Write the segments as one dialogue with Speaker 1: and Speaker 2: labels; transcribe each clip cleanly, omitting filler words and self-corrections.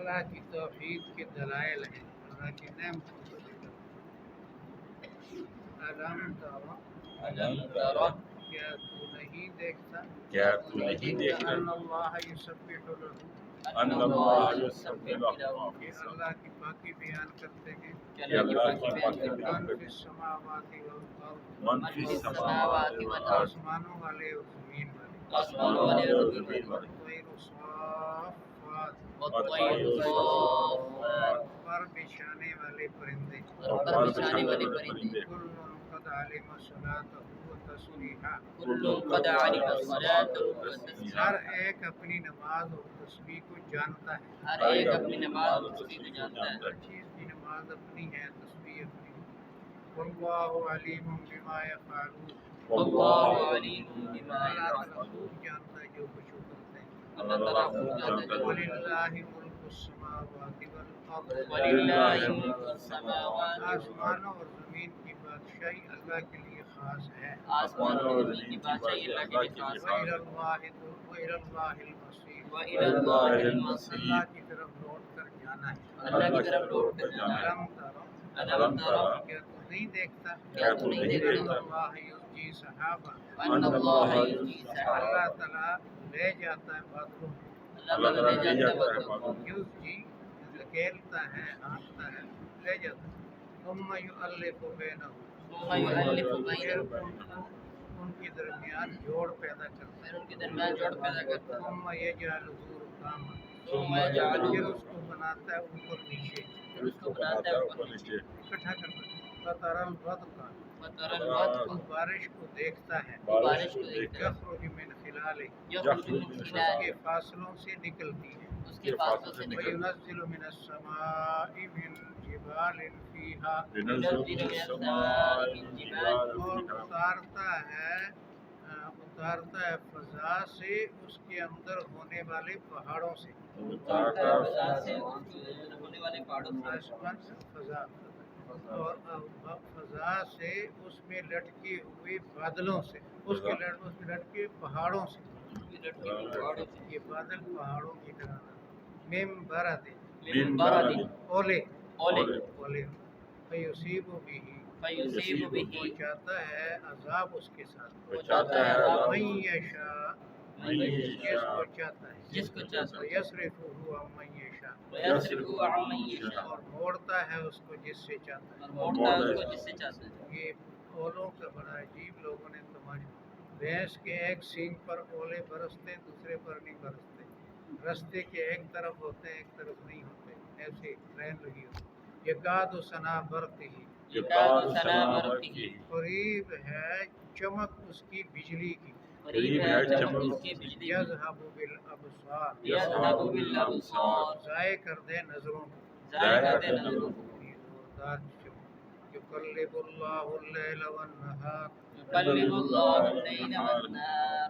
Speaker 1: اللہ کی توحید کے دلائل ہیں، اللہ کی نعمتوں کو ذکر۔ علم ترى کیا تو نہیں دیکھتا ان اللہ یسبح لہ
Speaker 2: ان اللہ یسبح لہ
Speaker 1: کہ اللہ کی پاکی بیان کرتے ہیں
Speaker 2: کہ اللہ کی پاکی بیان
Speaker 1: من فی
Speaker 2: کرتے
Speaker 1: السماوات والارض
Speaker 2: من فی السماوات والارض
Speaker 1: آسمانوں والے اور زمین والے
Speaker 2: آسمانوں والے اور زمین والے
Speaker 1: والطیر صافات
Speaker 2: والطیر صافات
Speaker 1: پر بچھانے والے پرندے
Speaker 2: اور پر بچھانے والے پرندے
Speaker 1: کل قد علم صلاته وتسبیحہ
Speaker 2: کل قد علم الصلاة والتسبیح
Speaker 1: ہر ایک اپنی نماز اور تسبیح کو جانتا ہے،
Speaker 2: ہر ایک اپنی نماز اور تسبیح کو جانتا ہے،
Speaker 1: ہر چیز کی نماز اپنی ہے، تسبیح اپنی ہے۔ واللہ علیم بما یفعلون
Speaker 2: واللہ علیم بما
Speaker 1: اللہ تعالیٰ
Speaker 2: یفعلون
Speaker 1: خوب جانتا ہے جو کچھ وہ کرتے ہیں۔
Speaker 2: اللہ تعالیٰ خوب جانتا ہے
Speaker 1: وَلِلَّهِ مُلْكُ السَّمَاوَاتِ وَالْأَرْضِ
Speaker 2: وَلِلَّهِ مُلْكُ السَّمَاوَاتِ
Speaker 1: آسمانوں اور زمین کی بادشاہی اللہ کے لیے خاص ہے۔
Speaker 2: آسمانوں اور زمین کی بادشاہی اللہ کے لیے خاص ہے۔
Speaker 1: وَإِلَى اللَّهِ الْمَصِيرُ
Speaker 2: وَإِلَى اللَّهِ الْمَصِيرُ
Speaker 1: اللہ کی طرف لوٹ کر جانا ہے۔
Speaker 2: اللہ کی طرف لوٹ کر جانا ہے۔
Speaker 1: علم ترى
Speaker 2: علم ترى
Speaker 1: کیا تو نہیں دیکھتا
Speaker 2: کیا تو نہیں
Speaker 1: ان
Speaker 2: دیکھتا
Speaker 1: اللہ یزجی صحابہ
Speaker 2: ان اللہ یزجی صحابہ
Speaker 1: اللہ تعالیٰ لے جاتا ہے بادلوں کو،
Speaker 2: اللہ تعالیٰ لے جاتا ہے بادلوں کو،
Speaker 1: یزجی دھکیلتا ہے، ہانکتا ہے، لے جاتا ہے۔ ثم یؤلف بینہم
Speaker 2: ثم یؤلف
Speaker 1: پھر
Speaker 2: بینہم
Speaker 1: ان کے درمیان جوڑ پیدا کرتا
Speaker 2: پھر ان کے درمیان جوڑ پیدا کرتا ہے،
Speaker 1: ثم یجعلہ رکاما
Speaker 2: ثم
Speaker 1: پھر
Speaker 2: یجعلہ
Speaker 1: اس کو بناتا ہے اوپر نیچے،
Speaker 2: پھر اس کو بناتا ہے اوپر نیچے،
Speaker 1: اکٹھا کرتا ہے۔ فَتَرَى الْوَدْقَ
Speaker 2: وَتَرَى الْوَدْقَ
Speaker 1: تو بارش کو دیکھتا ہے،
Speaker 2: بارش کو دیکھتا ہے،
Speaker 1: یخرج من خلالہ
Speaker 2: یخرج من
Speaker 1: اس
Speaker 2: خلالہ
Speaker 1: کے فاصلوں سے نکلتی ہے،
Speaker 2: اس کے فاصلوں سے نکلتا ہے،
Speaker 1: وَيُنَزِّلُ مِنَ السَّمَاءِ مِن جِبَالٍ فِيهَا
Speaker 2: ينزل من السماء من جبال
Speaker 1: اور
Speaker 2: فيها
Speaker 1: اتارتا ہے فضا سے اس کے اندر ہونے والے پہاڑوں سے،
Speaker 2: اتارتا ہے فضا سے ہونے والے پہاڑوں سے،
Speaker 1: آسمان سے فضا اور فضا سے اس میں لٹکے ہوئے بادلوں سے، اس میں لٹکے پہاڑوں سے، یہ بادل پہاڑوں کی طرح مم برد
Speaker 2: من برد
Speaker 1: اولے
Speaker 2: اولے
Speaker 1: فیصیب بھی
Speaker 2: فیصیب به
Speaker 1: پہنچاتا ہے عذاب اس کے ساتھ،
Speaker 2: پہنچاتا ہے عذاب
Speaker 1: من یشاء
Speaker 2: من
Speaker 1: جس
Speaker 2: یشاء
Speaker 1: کو چاہتا ہے،
Speaker 2: جس کو چاہتا ہے،
Speaker 1: یصرفہ عن من یشاء
Speaker 2: ویصرفہ عن من یشاء
Speaker 1: اور موڑتا ہے اس کو جس سے چاہتا ہے۔
Speaker 2: اور موڑتا ہے اس کو جس سے چاہتا ہے۔
Speaker 1: یہ اولوں کا بڑا عجیب لوگوں نے تماشا، بھینس کے ایک سینگ پر اولے برستے دوسرے پر نہیں برستے، رستے کے ایک طرف ہوتے ہیں ایک طرف نہیں ہوتے، ایسے ٹرین لگی ہوتی۔ یکاد سنا برقہ
Speaker 2: یکاد سنا برقہ
Speaker 1: قریب ہے چمک اس کی بجلی کی،
Speaker 2: قریب ہے چمک اس کی بجلی کی،
Speaker 1: یذہب بالابصار
Speaker 2: یذہب بالابصار
Speaker 1: ضائع کر دے نظروں کو،
Speaker 2: ضائع کر دے نظروں کو،
Speaker 1: یہ زوردار چمک۔ یقلب اللہ اللیل والنہار
Speaker 2: یقلب اللہ اللیل والنہار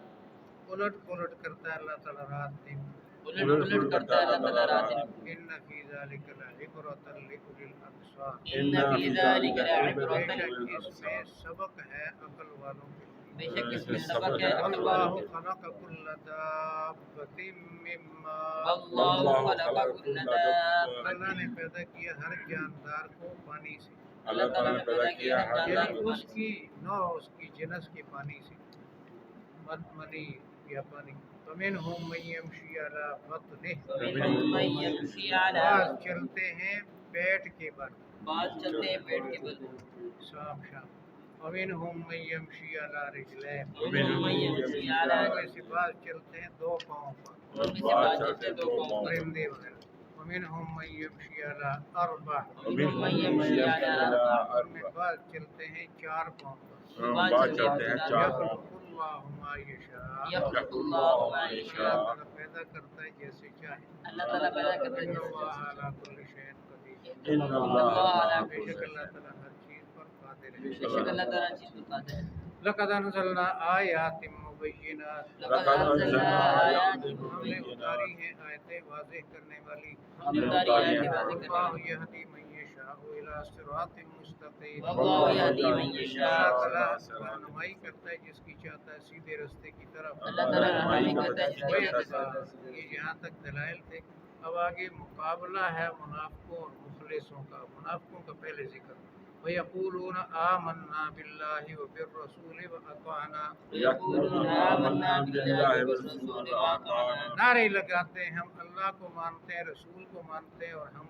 Speaker 1: الٹ پلٹ کرتا ہے اللہ تعالیٰ رات دن،
Speaker 2: الٹ پلٹ کرتا ہے اللہ تعالیٰ رات دن۔
Speaker 1: ان فی ذلک لعبرۃ لأولی الابصار
Speaker 2: ان فی ذلک لعبرۃ
Speaker 1: بے
Speaker 2: لأولی
Speaker 1: شک اس میں
Speaker 2: الابصار
Speaker 1: سبق ہے عقل والوں کے لیے۔
Speaker 2: بے شک اس میں سبق ہے عقل
Speaker 1: اللہ
Speaker 2: والوں کے لیے۔
Speaker 1: خلق کل دابۃ من ماء
Speaker 2: اللہ خلق کل دابۃ،
Speaker 1: اللہ نے پیدا کیا ہر جاندار کو پانی سے،
Speaker 2: اللہ تعالیٰ نے پیدا کیا ہر جاندار
Speaker 1: یعنی
Speaker 2: کو
Speaker 1: اس
Speaker 2: پانی سے،
Speaker 1: کی نوع اس کی جنس کے پانی سے، منی یا پانی۔ فمنہم من یمشی علی بطنہ
Speaker 2: ومنہم من یمشی علی
Speaker 1: بعض چلتے ہیں پیٹ کے بل،
Speaker 2: بعض چلتے ہیں پیٹ کے بل،
Speaker 1: شام شام۔ ومنہم من یمشی علی رجلین
Speaker 2: ومنہم من یمشی علی
Speaker 1: ان میں سے بعض چلتے ہیں دو پاؤں پر،
Speaker 2: ان میں سے بعض چلتے ہیں دو پاؤں پر،
Speaker 1: پرندے وغیرہ۔ ومنہم من یمشی علی اربع
Speaker 2: ومنہم من یمشی علی اربع،
Speaker 1: ان میں بعض چلتے ہیں چار پاؤں پر۔
Speaker 2: بعض چلتے ہیں چار پاؤں
Speaker 1: یخلق اللہ ما یشاء
Speaker 2: یخلق اللہ ما
Speaker 1: اللہ
Speaker 2: یشاء،
Speaker 1: تعالیٰ پیدا کرتا ہے جیسے چاہے۔
Speaker 2: اللہ تعالیٰ پیدا کرتا ہے
Speaker 1: ان
Speaker 2: جیسے
Speaker 1: اللہ
Speaker 2: چاہے۔
Speaker 1: علی کل شیء قدیر
Speaker 2: ان اللہ علی
Speaker 1: بے
Speaker 2: کل
Speaker 1: شک
Speaker 2: شیء
Speaker 1: اللہ تعالیٰ ہر چیز پر قادر
Speaker 2: بے
Speaker 1: ہے۔
Speaker 2: شک اللہ تعالیٰ چیز کو قادر ہے۔
Speaker 1: لقد انزلنا آیات مبینات
Speaker 2: لقد انزلنا آیات
Speaker 1: ہم نے
Speaker 2: مبینات،
Speaker 1: اتاری ہیں آیتیں واضح کرنے والی۔
Speaker 2: ہم نے اتاری آیتیں واضح کرنے
Speaker 1: اللہ
Speaker 2: والی۔
Speaker 1: یہدی من یشاء الی صراط مستقیم
Speaker 2: واللہ یہدی من یشاء،
Speaker 1: اللہ تعالیٰ رہنمائی کرتا ہے جس کی چاہتا ہے سیدھے راستے کی طرف۔
Speaker 2: اللہ تعالیٰ رہنمائی کرتا ہے جس کی چاہتا ہے۔
Speaker 1: یہ یہاں تک دلائل تھے، اب آگے مقابلہ ہے منافقوں اور مخلصوں کا. منافقوں کا پہلے ذکر. وَيَقُولُونَ آمَنَّا بِاللَّهِ وَبِالرَّسُولِ وَأَطَعْنَا.
Speaker 2: يقولون آمنا بالله والرسول وأطعنا.
Speaker 1: نعرے لگاتے ہیں ہم اللہ کو مانتے ہیں, رسول کو مانتے ہیں اور ہم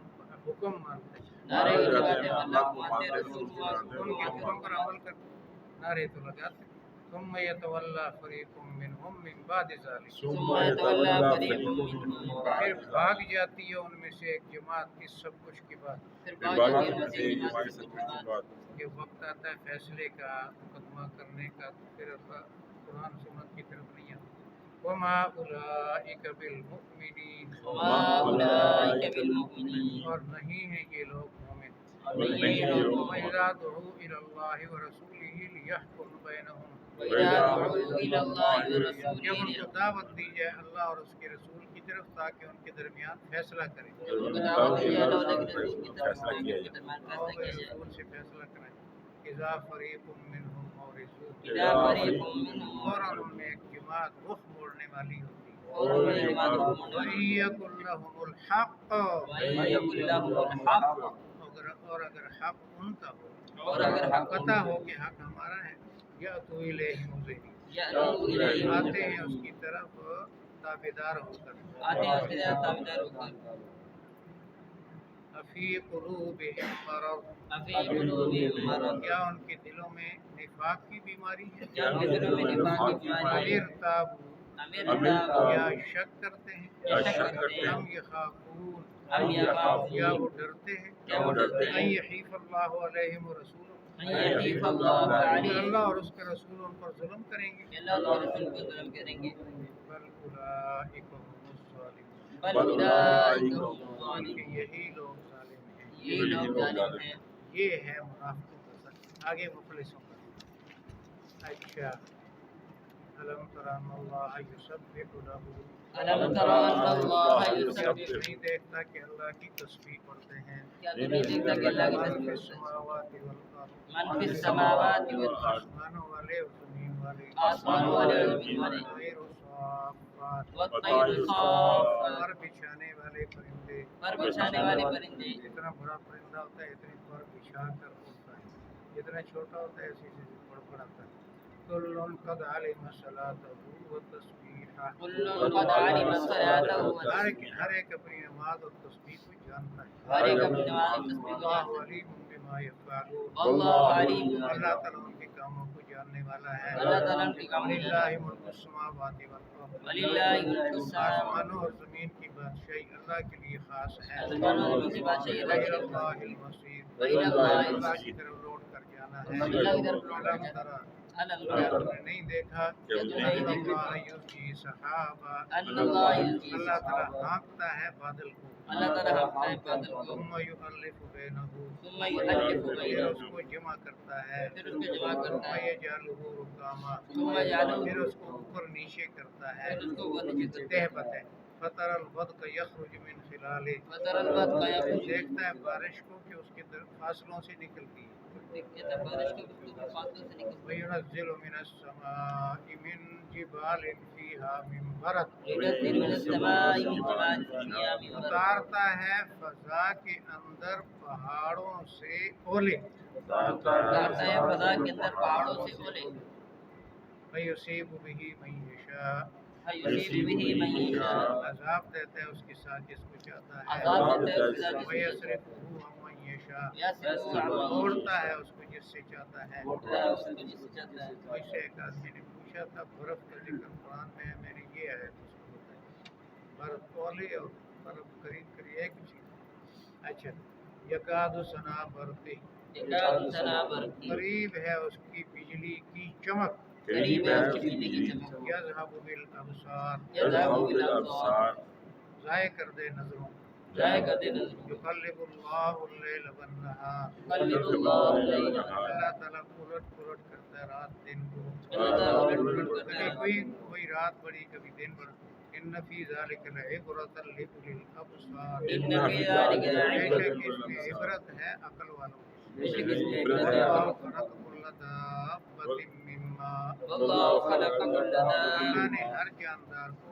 Speaker 1: حکم مانتے ہیں.
Speaker 2: نعرے لگاتے ہیں اللہ کو مانتے ہیں رسول کو
Speaker 1: ان کے حکم پر عمل کرتے ہیں. نعرے تو لگاتے ہیں. ثم يتولى فريق منهم من بعد ذلك.
Speaker 2: ثم يتولى فريق منهم من بعد
Speaker 1: پھر
Speaker 2: ذلك.
Speaker 1: بھاگ جاتی ہے ان میں سے ایک جماعت اس سب کچھ کے بعد.
Speaker 2: پھر بعد جاتی ہے ان سے جماعت سب کچھ کے بعد.
Speaker 1: کہ وقت آتا ہے فیصلے کا, مقدمہ کرنے کا, تو پھر اللہ قرآن سنت کی طرف نہیں آتا. وما اولئک بالمؤمنین.
Speaker 2: وما أولئك بالمؤمنين.
Speaker 1: اور نہیں ہیں یہ لوگ مومن.
Speaker 2: اور نہیں یہ لوگ مومن.
Speaker 1: وَإِذَا دُعُوا إِلَى اللَّهِ وَرَسُولِهِ لِيَحْكُمْ بَيْنَهُمْ.
Speaker 2: وَإِذَا دُعُوا إِلَى اللَّهِ
Speaker 1: جب ان
Speaker 2: وَرَسُولِهِ.
Speaker 1: کو دعوت دی جائے اللہ اور اس کے رسول کی طرف تاکہ ان کے درمیان فیصلہ کریں.
Speaker 2: جب ان کو دعوت دی جائے اللہ کے رسول کی طرف سے ان کے درمیان
Speaker 1: اور
Speaker 2: فیصلہ کیا جائے.
Speaker 1: رسول سے فیصلہ کریں. اذا فریق منهم معرضون.
Speaker 2: اذا فریق منهم
Speaker 1: فوراً ان میں ایک جماعت رخ موڑنے والی ہوتی ہے.
Speaker 2: اور ان میں جماعت کو موڑنے والی.
Speaker 1: وَإِن يَكُن لَّهُمُ الْحَقُّ.
Speaker 2: وَإِن يَكُن لَّهُمُ الْحَقُّ.
Speaker 1: اور اگر حق ان کا ہو,
Speaker 2: اور اگر حق
Speaker 1: پتہ ہو کہ حق ہمارا ہے, یأتوا إِلَیْهِ مُذْعِنِینَ.
Speaker 2: یأتوا إِلَیْهِ
Speaker 1: آتے ہیں اس کی طرف تابعدار ہو کر.
Speaker 2: آتے ہیں اس کے طرف تابعدار ہو کر.
Speaker 1: افی قلوبہم مرض.
Speaker 2: افی قلوبہم مرض.
Speaker 1: کیا ان کے دلوں میں نفاق کی بیماری ہے؟
Speaker 2: کیا ان کے دلوں میں نفاق کی بیماری ہے؟
Speaker 1: ارتابوا.
Speaker 2: ارتابوا.
Speaker 1: یا شک کرتے ہیں.
Speaker 2: یا شک کرتے ہیں.
Speaker 1: ہم یخافون.
Speaker 2: ہم یخافون.
Speaker 1: کیا وہ ڈرتے ہیں.
Speaker 2: کیا وہ ڈرتے ہیں.
Speaker 1: ان یحیف اللہ علیہم ورسولہ.
Speaker 2: ان یحیف اللہ
Speaker 1: کہ
Speaker 2: علیہم.
Speaker 1: اللہ اور اس کے رسول ان پر ظلم کریں گے.
Speaker 2: کہ اللہ اور رسول کو ظلم کریں گے.
Speaker 1: بل اولئک هم الظالمون.
Speaker 2: بل اولئک هم
Speaker 1: کہ
Speaker 2: الظالمون.
Speaker 1: یہی لوگ ظالم ہیں.
Speaker 2: یہ لوگ ظالم ہیں.
Speaker 1: یہ ہے منافقوں کا سچ. آگے مخلصوں کا. اچھا. الم تر ان اللہ یسبح له.
Speaker 2: الم تر ان اللہ
Speaker 1: کیا
Speaker 2: یسبح.
Speaker 1: تو نہیں دیکھتا کہ اللہ کی تسبیح پڑھتے ہیں.
Speaker 2: کیا تو نہیں دیکھتا کہ اللہ کی
Speaker 1: من فی
Speaker 2: تسبیح.
Speaker 1: السماوات والارض.
Speaker 2: من فی السماوات والارض.
Speaker 1: آسمانوں والے اور زمین والے.
Speaker 2: آسمان والے اور زمین والے.
Speaker 1: والطیر الصافات.
Speaker 2: والطیر الصافات.
Speaker 1: پر بچھانے والے پرندے.
Speaker 2: پر بچھانے والے پرندے.
Speaker 1: جتنا بڑا پرندہ ہوتا ہے اتنے پر بچھا کر اڑتا ہے, جتنا چھوٹا ہوتا ہے اسی سے بڑھتا ہے. کل قد علم صلاته وتسبیحہ.
Speaker 2: کل قد علم صلاته
Speaker 1: ہر ایک اپنی نماز اور تسبیح کو جانتا ہے.
Speaker 2: ہر ایک اپنی نماز اور تسبیح کو
Speaker 1: اللہ
Speaker 2: جانتا ہے.
Speaker 1: علیم بما یفعلون.
Speaker 2: واللہ علیم.
Speaker 1: اللہ تعالیٰ ان کے کاموں کو جاننے والا ہے.
Speaker 2: اللہ تعالیٰ ان کے کاموں کو جانتا ہے.
Speaker 1: وللہ ملک السماوات والارض.
Speaker 2: وللہ ملک السماوات.
Speaker 1: آسمانوں اور زمین کی بادشاہی اللہ کے لیے خاص ہے.
Speaker 2: آسمانوں اور زمین کی بادشاہی اللہ کے لیے
Speaker 1: وإلی اللہ المصیر.
Speaker 2: وإلی اللہ
Speaker 1: اللہ کی طرف لوٹ کر جانا ہے.
Speaker 2: اللہ کی طرف لوٹ کر
Speaker 1: علم
Speaker 2: جانا.
Speaker 1: ترى.
Speaker 2: الم
Speaker 1: کیا
Speaker 2: تر
Speaker 1: تم نے نہیں دیکھا
Speaker 2: کیا تم نے نہیں دیکھا
Speaker 1: اللہ یلقی سحابا.
Speaker 2: ان اللہ یلقی
Speaker 1: اللہ تعالیٰ
Speaker 2: سحابا.
Speaker 1: ہانکتا ہے بادل کو.
Speaker 2: اللہ تعالیٰ ہانکتا ہے بادل کو.
Speaker 1: ثم یؤلف بینہ.
Speaker 2: ثم یؤلف
Speaker 1: پھر
Speaker 2: بینہ.
Speaker 1: اس کو جمع کرتا ہے.
Speaker 2: پھر اس کو جمع کرتا
Speaker 1: ثم
Speaker 2: ہے.
Speaker 1: یجعلہ رکاما.
Speaker 2: ثم یجعلہ.
Speaker 1: پھر اس کو اوپر نیچے کرتا ہے.
Speaker 2: پھر اس کو اوپر نیچے کرتا ہے.
Speaker 1: تہبت ہے. فطر الودق یخرج من خلالہ.
Speaker 2: وتر الودق یخرج.
Speaker 1: دیکھتا ہے بارش کو کہ اس کے فاصلوں سے نکلتی ہے.
Speaker 2: دیکھتے ہیں بارش کو اس کو فاصلوں سے نکلتی ہے.
Speaker 1: وَيُنَزِّلُ مِنَ السَّمَاءِ مِن جِبَالٍ فِيهَا مِن بَرَدٍ.
Speaker 2: ينزل من السماء من جبال فيها من برد.
Speaker 1: اتارتا ہے فضا کے اندر پہاڑوں سے اولے.
Speaker 2: اتارتا ہے فضا کے اندر پہاڑوں سے اولے.
Speaker 1: فَيُصِيبُ بِهِ مَن يَشَاءُ.
Speaker 2: فَيُصِيبُ بِهِ مَن يَشَاءُ.
Speaker 1: عذاب دیتا ہے اس کے ساتھ جس کو چاہتا ہے.
Speaker 2: عذاب دیتا ہے اس کے ساتھ جس کو چاہتا ہے.
Speaker 1: وَيَصْرِفُهُ عَمَّن يَشَاءُ.
Speaker 2: يَصْرِفُهُ عَمَّن
Speaker 1: موڑتا ہے اس کو جس سے چاہتا ہے.
Speaker 2: موڑتا ہے اس کو جس سے چاہتا ہے.
Speaker 1: ویسے ایک آدمی نے پوچھا تھا برف کا ذکر قرآن میں ہے, میں نے یہ ہے اس کو بتایا. برف اولے اور برف قریب قریب ایک چیز. اچھا. یکاد سنا برقی.
Speaker 2: یکاد سنا برقی.
Speaker 1: قریب ہے اس کی بجلی کی چمک.
Speaker 2: قریب ہے اس کی بجلی کی چمک.
Speaker 1: یذهب بالابصار.
Speaker 2: یذهب بالابصار.
Speaker 1: ضائع کر دے نظروں.
Speaker 2: ضائع کر دے نظروں.
Speaker 1: یقلب اللہ اللیل والنہار.
Speaker 2: یقلب اللہ اللیل والنہار.
Speaker 1: اللہ تعالیٰ الٹ پلٹ کرتا ہے رات دن کو.
Speaker 2: اللہ تعالیٰ الٹ پلٹ کرتا ہے.
Speaker 1: کوئی رات بڑی کبھی دن بڑا. ان فی ذلک لعبرۃ لأولی الابصار.
Speaker 2: ان فی ذلک
Speaker 1: بے
Speaker 2: لعبرۃ.
Speaker 1: شک اس میں عبرت ہے عقل والوں کو.
Speaker 2: بے شک اس میں عبرت ہے.
Speaker 1: واللہ خلق کل دابۃ من ماء.
Speaker 2: واللہ خلق کل
Speaker 1: اللہ
Speaker 2: دابۃ.
Speaker 1: نے ہر جاندار کو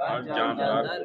Speaker 3: ہر جاندار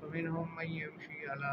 Speaker 1: فمنهم من يمشي على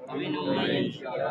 Speaker 2: ومنهم من يمشي على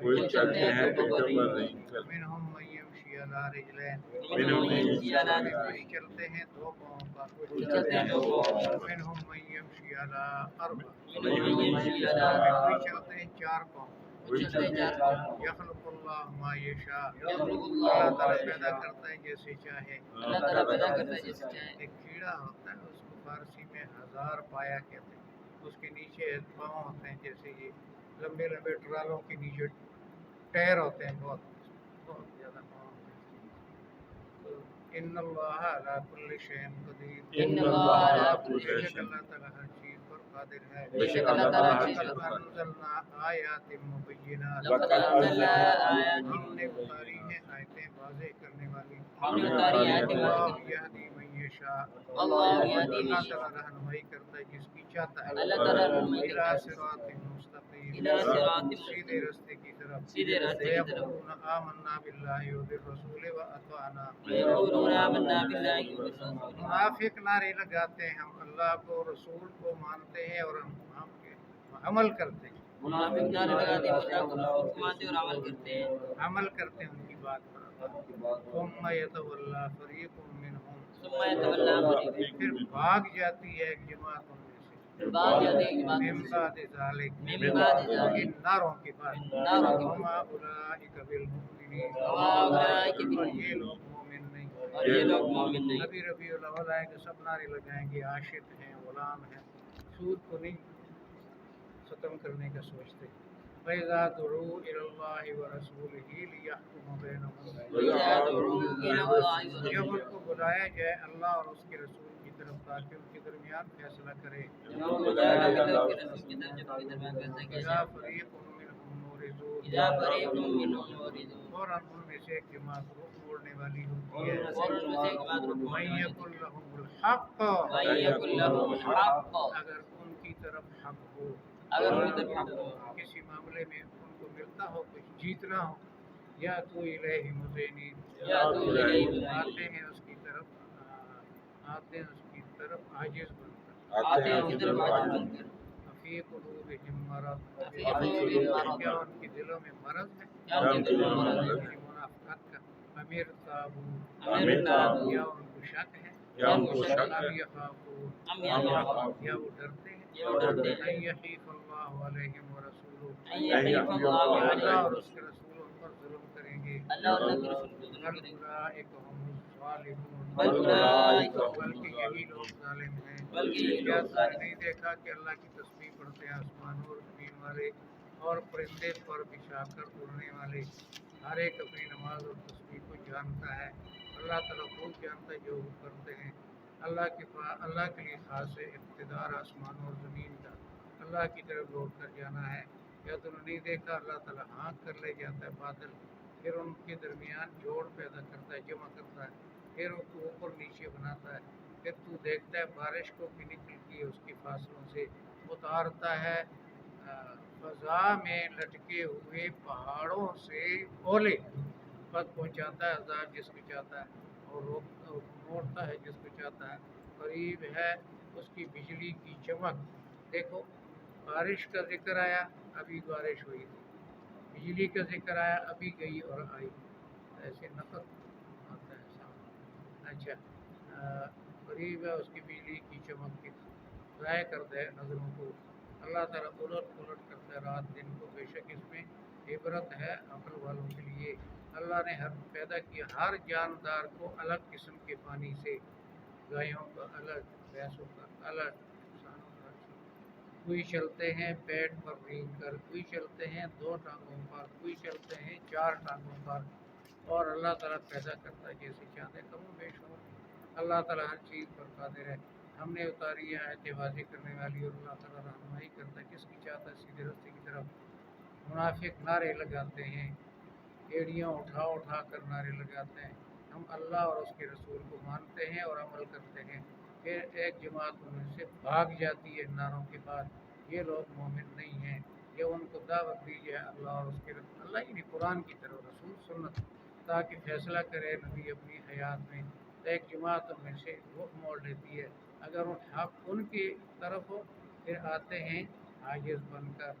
Speaker 3: کوئی چلتے ہیں پیٹوں پر رینگ کر
Speaker 1: منهم من يمشي على رجلين
Speaker 2: ومنهم من يمشي على رجلين
Speaker 1: کوئی چلتے ہیں دو پاؤں پر
Speaker 2: کوئی چلتے ہیں دو پاؤں پر
Speaker 1: منهم من يمشي على أربع
Speaker 2: ومنهم من يمشي على
Speaker 1: کوئی چلتے ہیں چار پاؤں پر
Speaker 2: کوئی چلتے ہیں چار پاؤں پر
Speaker 1: یخلق اللہ ما یشاء
Speaker 2: یخلق
Speaker 1: اللہ
Speaker 2: اللہ
Speaker 1: تعالیٰ پیدا کرتا ہے جیسے چاہے۔
Speaker 2: اللہ تعالیٰ پیدا کرتا ہے جیسے چاہے۔
Speaker 1: ایک کیڑا ہوتا ہے اس کو فارسی میں ہزار پایا کہتے ہیں، اس کے نیچے پاؤں ہوتے ہیں جیسے یہ لمبے لمبے ٹرالوں کے نیچے ٹیر ہوتے ہیں، بہت بہت زیادہ پاؤں ہوتے ہیں۔ تو ان اللہ علی کل شیء قدیر،
Speaker 2: ان اللہ علی کل
Speaker 1: بے
Speaker 2: شیء
Speaker 1: شک اللہ تعالیٰ ہر چیز پر قادر ہے۔
Speaker 2: بے شک اللہ تعالیٰ ہر چیز پر
Speaker 1: لقد
Speaker 2: قادر
Speaker 1: انزلنا آیات مبینات،
Speaker 2: لقد انزلنا آیات
Speaker 1: ہم نے اتاری ہیں آیتیں واضح کرنے والی۔
Speaker 2: ہم نے اتاری آیتیں واضح
Speaker 1: اللہ
Speaker 2: کرنے
Speaker 1: یہدی من یشاء،
Speaker 2: اللہ یہدی من
Speaker 1: اللہ
Speaker 2: یشاء،
Speaker 1: تعالیٰ رہنمائی کرتا ہے جس کی چاہتا ہے۔
Speaker 2: اللہ تعالیٰ رہنمائی
Speaker 1: الی
Speaker 2: کرتا ہے
Speaker 1: صراط مستقیم،
Speaker 2: الی صراط
Speaker 1: سیدھے راستے کی طرف۔
Speaker 2: سیدھے راستے کی طرف۔
Speaker 1: ویقولون آمنا باللہ وبالرسول واطعنا،
Speaker 2: ویقولون آمنا باللہ وبالرسول،
Speaker 1: منافق نعرے لگاتے ہیں ہم اللہ کو رسول کو مانتے ہیں اور ہم عمل کرتے ہیں،
Speaker 2: منافق نعرے لگاتے ہیں اللہ کو رسول کو مانتے اور عمل کرتے ہیں،
Speaker 1: عمل کرتے ہیں ان کی بات پر۔ ثم یتولی فریق منہم،
Speaker 2: ثم یتولی فریق،
Speaker 1: پھر بھاگ جاتی ہے ایک جماعت ان میں سے،
Speaker 2: بعد جاتے ہیں
Speaker 1: من
Speaker 2: جماعت
Speaker 1: بعد ذالک،
Speaker 2: من بعد ذالک،
Speaker 1: ان ناروں کے بعد،
Speaker 2: ناروں کے بعد،
Speaker 1: وما اولئک بالمؤمنین،
Speaker 2: وما اولئک
Speaker 1: اور
Speaker 2: بالمؤمنین،
Speaker 1: یہ لوگ مومن نہیں۔
Speaker 2: اور یہ لوگ مومن نہیں۔
Speaker 1: ابھی ربیع الاول آئے کہ سب نعرے لگائیں گے عاشق ہیں غلام ہیں، سود کو نہیں ختم کرنے کا سوچتے۔ فَإِذَا دُعُوا إِلَى اللَّهِ وَرَسُولِهِ لِيَحْكُمَ بَيْنَهُمْ،
Speaker 2: وَإِذَا دُعُوا إِلَى اللَّهِ
Speaker 1: جب
Speaker 2: وَرَسُولِهِ،
Speaker 1: ان کو بلایا جائے اللہ اور اس کے رسول کی طرف تاکہ ان کے درمیان فیصلہ کرے۔
Speaker 2: جب ان کو بلایا جائے اللہ کے رسول کی طرف جب ان کے درمیان فیصلہ کیا
Speaker 1: اذا
Speaker 2: جائے،
Speaker 1: فریق منهم معرضون،
Speaker 2: اذا فریق منهم معرضون،
Speaker 1: فوراً ان میں سے ایک جماعت رخ موڑنے والی ہوتی ہے۔
Speaker 2: اور ان میں سے ایک بات رکو،
Speaker 1: مَن یَکُن لَهُمُ الْحَقُّ،
Speaker 2: وَإِن يَكُن لَّهُمُ الْحَقُّ،
Speaker 1: اگر ان کی طرف حق ہو،
Speaker 2: اگر ان کی طرف حق ہو،
Speaker 1: کسی معاملے میں ان کو ملتا ہو کچھ جیتنا ہو، یا تو الیہ مذعنین،
Speaker 2: یا تو الیہ مذعنین،
Speaker 1: آتے ہیں اس کی طرف عاجز بن کر،
Speaker 2: آتے ہیں اس کی طرف عاجز بن کر،
Speaker 1: فی قلوبہم مرض،
Speaker 2: فی قلوبہم مرض،
Speaker 1: کیا ان کے دلوں میں مرض ہے،
Speaker 2: کیا ان کے دلوں میں مرض ہے،
Speaker 1: یعنی منافقت کا، امیر تابو،
Speaker 2: امیر تابو،
Speaker 1: یا ان کو شک ہے،
Speaker 3: یا ان کو شک ہے،
Speaker 1: ام یخافون،
Speaker 2: ام یخافون،
Speaker 1: یا وہ ڈرتے ہیں،
Speaker 2: یا وہ ڈرتے ہیں،
Speaker 1: ان یحیف اللہ علیہم ورسولہ،
Speaker 2: ان یحیف اللہ
Speaker 1: اللہ
Speaker 2: علیہم،
Speaker 1: اور اس کے رسول ان پر ظلم کریں گے،
Speaker 2: اللہ اور اللہ کے رسول کو ظلم
Speaker 1: بل
Speaker 2: کریں گے،
Speaker 1: اولئک هم الظالمون،
Speaker 2: بل اولئک
Speaker 1: بلکہ یہی لوگ ظالم ہیں۔
Speaker 2: بلکہ یہی
Speaker 1: کیا
Speaker 2: لوگ ظالم
Speaker 1: نہیں دیکھا کہ اللہ کی تسبیح پڑھتے ہیں آسمانوں اور زمین والے اور پرندے پر بچھا کر اڑنے والے، ہر ایک اپنی نماز اور تسبیح کو جانتا ہے، اللہ تعالیٰ خوب جانتا ہے جو وہ کرتے ہیں۔ اللہ کے لیے خاص ہے اقتدار آسمانوں اور زمین کا، اللہ کی طرف لوٹ کر جانا ہے۔ یا تو نہیں دیکھا اللہ تعالیٰ ہانک کر لے جاتا ہے بادل، پھر ان کے درمیان جوڑ پیدا کرتا ہے، جمع کرتا ہے، پھر ان کو اوپر نیچے بناتا ہے، پھر تو دیکھتا ہے بارش کو بھی نکلتی ہے اس کی فاصلوں سے، اتارتا ہے فضا میں لٹکے ہوئے پہاڑوں سے اولے، پس پہنچاتا ہے عذاب جس کو چاہتا ہے اور موڑتا ہے جس کو چاہتا ہے، قریب ہے اس کی بجلی کی چمک۔ دیکھو بارش کا ذکر آیا، ابھی بارش ہوئی تھی، بجلی کا ذکر آیا، ابھی گئی اور آئی، ایسے نقد آتا ہے سامنے۔ اچھا قریب ہے اس کی بجلی کی چمک کی، ضائع کرتا ہے نظروں کو، اللہ تعالیٰ الٹ پلٹ کرتا ہے رات دن کو، بے شک اس میں عبرت ہے عقل والوں کے لیے۔ اللہ نے پیدا کیا ہر جاندار کو الگ قسم کے پانی سے، گایوں کا الگ، بھینسوں کا الگ، انسانوں کا الگ۔ کوئی چلتے ہیں پیٹ پر رینگ کر، کوئی چلتے ہیں دو ٹانگوں پر، کوئی چلتے ہیں چار ٹانگوں پر، اور اللہ تعالیٰ پیدا کرتا ہے جیسے چاہتے، کم و بیش ہو، اللہ تعالیٰ ہر چیز پر قادر ہے۔ ہم نے اتاری ہے آیتیں واضح کرنے والی، اور اللہ تعالیٰ رہنمائی کرتا ہے کس کی چاہتا ہے سیدھے راستے کی طرف۔ منافق نعرے لگاتے ہیں، ایڑیاں اٹھا اٹھا کر نعرے لگاتے ہیں، ہم اللہ اور اس کے رسول کو مانتے ہیں اور عمل کرتے ہیں، پھر ایک جماعت ان سے بھاگ جاتی ہے ناروں کے بعد، یہ لوگ مومن نہیں ہیں، یہ ان کو دعوت دیجیے اللہ اور اس کے رسول، اللہ کی نہیں قرآن کی طرف، رسول سنت، تاکہ فیصلہ کرے نبی اپنی حیات میں، تو ایک جماعت ان میں سے رخ موڑ لیتی ہے، اگر ان حق ان کی طرف ہو پھر آتے ہیں عاجز بن کر۔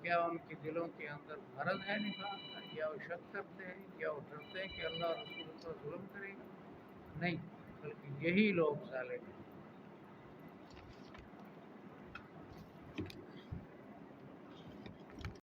Speaker 1: کیا ان کے دلوں کے اندر مرض ہے نفاق کا، یا وہ شک کرتے ہیں، یا وہ ڈرتے ہیں کہ اللہ اور رسول پر ظلم کرے گا؟ نہیں، بلکہ یہی لوگ ظالم ہیں۔